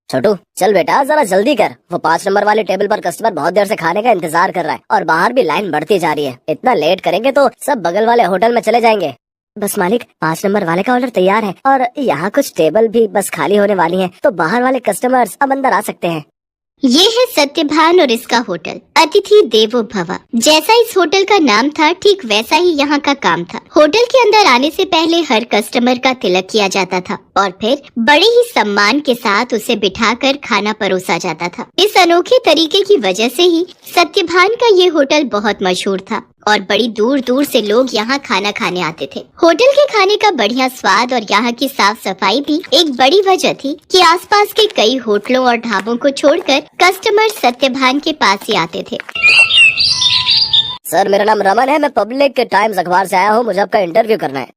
छोटू चल बेटा जरा जल्दी कर, वो 5 नंबर वाले टेबल पर कस्टमर बहुत देर से खाने का इंतजार कर रहा है और बाहर भी लाइन बढ़ती जा रही है। इतना लेट करेंगे तो सब बगल वाले होटल में चले जाएंगे। बस मालिक 5 नंबर वाले का ऑर्डर तैयार है और यहाँ कुछ टेबल भी बस खाली होने वाली हैं, तो बाहर वाले कस्टमर्स अब अंदर आ सकते हैं। ये है सत्यभान और इसका होटल अतिथि देवो भव। जैसा इस होटल का नाम था ठीक वैसा ही यहाँ का काम था। होटल के अंदर आने से पहले हर कस्टमर का तिलक किया जाता था और फिर बड़े ही सम्मान के साथ उसे बिठाकर खाना परोसा जाता था। इस अनोखे तरीके की वजह से ही सत्यभान का ये होटल बहुत मशहूर था और बड़ी दूर दूर से लोग यहाँ खाना खाने आते थे। होटल के खाने का बढ़िया स्वाद और यहाँ की साफ सफाई भी एक बड़ी वजह थी कि आसपास के कई होटलों और ढाबों को छोड़कर कस्टमर सत्यभान के पास ही आते थे। सर मेरा नाम रमन है, मैं पब्लिक टाइम्स अखबार से आया हूँ, मुझे आपका इंटरव्यू करना है।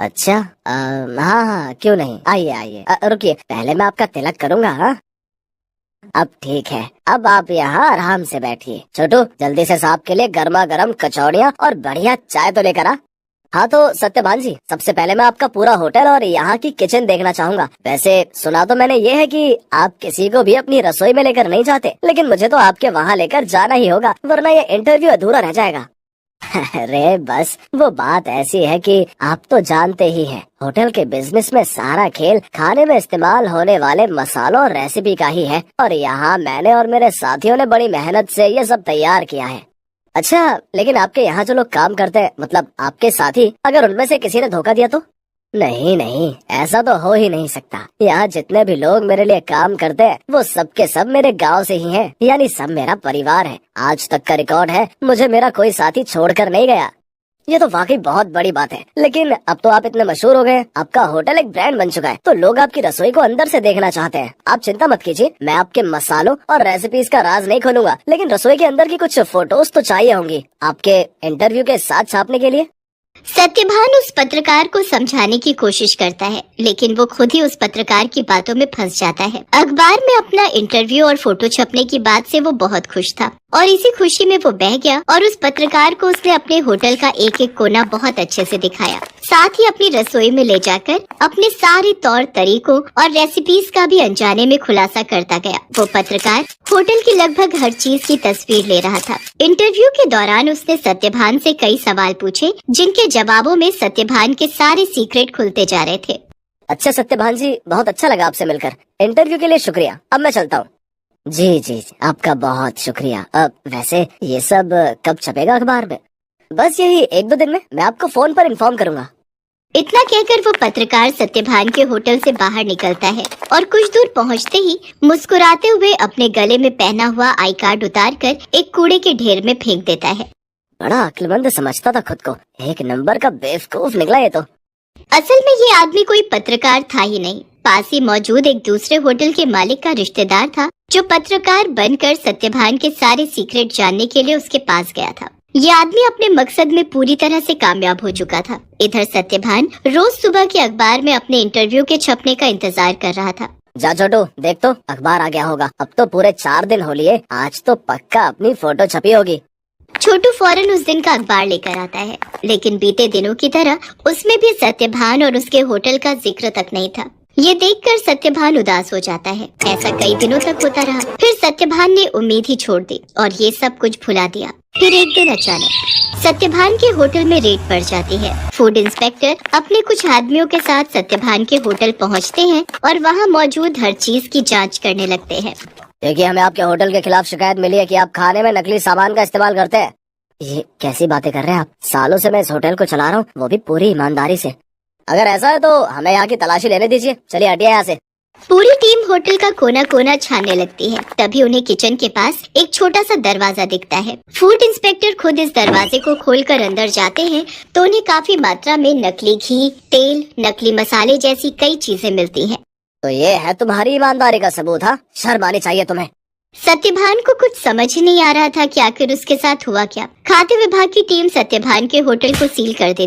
अच्छा हाँ हाँ क्यों नहीं, आइए आइए। रुकिए पहले मैं आपका तिलक करूँगा। हाँ अब ठीक है, अब आप यहाँ आराम से बैठिए। छोटू जल्दी से साहब के लिए गर्मा गर्म कचौड़ियाँ और बढ़िया चाय तो लेकर आ। हाँ तो सत्यभान जी, सबसे पहले मैं आपका पूरा होटल और यहाँ की किचन देखना चाहूंगा। वैसे सुना तो मैंने ये है कि आप किसी को भी अपनी रसोई में लेकर नहीं जाते, लेकिन मुझे तो आपके वहाँ लेकर जाना ही होगा, वरना ये इंटरव्यू अधूरा रह जाएगा। अरे बस वो बात ऐसी है कि आप तो जानते ही हैं, होटल के बिजनेस में सारा खेल खाने में इस्तेमाल होने वाले मसालों और रेसिपी का ही है, और यहाँ मैंने और मेरे साथियों ने बड़ी मेहनत से ये सब तैयार किया है। अच्छा लेकिन आपके यहाँ जो लोग काम करते हैं, मतलब आपके साथी, अगर उनमें से किसी ने धोखा दिया तो? नहीं नहीं, ऐसा तो हो ही नहीं सकता। यहाँ जितने भी लोग मेरे लिए काम करते हैं वो सब के सब मेरे गांव से ही हैं, यानी सब मेरा परिवार है। आज तक का रिकॉर्ड है, मुझे मेरा कोई साथी छोड़कर नहीं गया। ये तो वाकई बहुत बड़ी बात है। लेकिन अब तो आप इतने मशहूर हो गए, आपका होटल एक ब्रांड बन चुका है, तो लोग आपकी रसोई को अंदर से देखना चाहते हैं। आप चिंता मत कीजिए, मैं आपके मसालों और रेसिपीज का राज नहीं खोलूंगा, लेकिन रसोई के अंदर की कुछ फोटोज तो चाहिए होंगी आपके इंटरव्यू के साथ छापने के लिए। सत्यभान उस पत्रकार को समझाने की कोशिश करता है, लेकिन वो खुद ही उस पत्रकार की बातों में फंस जाता है। अखबार में अपना इंटरव्यू और फोटो छपने की बात से वो बहुत खुश था और इसी खुशी में वो बह गया और उस पत्रकार को उसने अपने होटल का एक एक कोना बहुत अच्छे से दिखाया, साथ ही अपनी रसोई में ले जाकर अपने सारे तौर तरीकों और रेसिपीज का भी अनजाने में खुलासा करता गया। वो पत्रकार होटल की लगभग हर चीज की तस्वीर ले रहा था। इंटरव्यू के दौरान उसने सत्यभान से कई सवाल पूछे, जिनके जवाबों में सत्यभान के सारे सीक्रेट खुलते जा रहे थे। अच्छा सत्यभान जी, बहुत अच्छा लगा आपसे मिलकर। इंटरव्यू के लिए शुक्रिया, अब मैं चलता हूँ। जी जी आपका बहुत शुक्रिया। वैसे ये सब कब छपेगा अखबार में? बस यही 1-2 दिन में, मैं आपको फोन पर इन्फॉर्म करूंगा। इतना कहकर वो पत्रकार सत्यभान के होटल से बाहर निकलता है और कुछ दूर पहुंचते ही मुस्कुराते हुए अपने गले में पहना हुआ आई कार्ड उतारकर एक कूड़े के ढेर में फेंक देता है। बड़ा अक्लमंद समझता था खुद को, एक नंबर का बेवकूफ निकला ये तो। असल में ये आदमी कोई पत्रकार था ही नहीं, पास ही मौजूद एक दूसरे होटल के मालिक का रिश्तेदार था, जो पत्रकार बनकर सत्यभान के सारे सीक्रेट जानने के लिए उसके पास गया था। ये आदमी अपने मकसद में पूरी तरह से कामयाब हो चुका था। इधर सत्यभान रोज सुबह के अखबार में अपने इंटरव्यू के छपने का इंतजार कर रहा था। जा छोटू देख तो अखबार आ गया होगा, अब तो पूरे 4 दिन हो लिए, आज तो पक्का अपनी फोटो छपी होगी। छोटू फौरन उस दिन का अखबार लेकर आता है, लेकिन बीते दिनों की तरह उसमें भी सत्यभान और उसके होटल का जिक्र तक नहीं था। ये देखकर सत्यभान उदास हो जाता है। ऐसा कई दिनों तक होता रहा। फिर सत्यभान ने उम्मीद ही छोड़ दी और ये सब कुछ भुला दिया। फिर एक दिन अचानक सत्यभान के होटल में रेड पड़ जाती है। फूड इंस्पेक्टर अपने कुछ आदमियों के साथ सत्यभान के होटल पहुंचते हैं और वहां मौजूद हर चीज की जांच करने लगते हैं। देखिए हमें आपके होटल के खिलाफ शिकायत मिली है कि आप खाने में नकली सामान का इस्तेमाल करते हैं। ये कैसी बातें कर रहे हैं आप? सालों से मैं इस होटल को चला रहा हूँ, वो भी पूरी ईमानदारी से। अगर ऐसा है तो हमें यहाँ की तलाशी लेने दीजिए, चलिए हटिए यहाँ से। पूरी टीम होटल का कोना कोना छानने लगती है। तभी उन्हें किचन के पास एक छोटा सा दरवाजा दिखता है। फूड इंस्पेक्टर खुद इस दरवाजे को खोलकर अंदर जाते हैं तो उन्हें काफी मात्रा में नकली घी, तेल, नकली मसाले जैसी कई चीजें मिलती हैं। तो ये है तुम्हारी ईमानदारी का सबूत? हाँ, शर्म आनी चाहिए तुम्हें। सत्यभान को कुछ समझ ही नहीं आ रहा था कि आखिर उसके साथ हुआ क्या। खाद्य विभाग की टीम सत्यभान के होटल को सील कर देती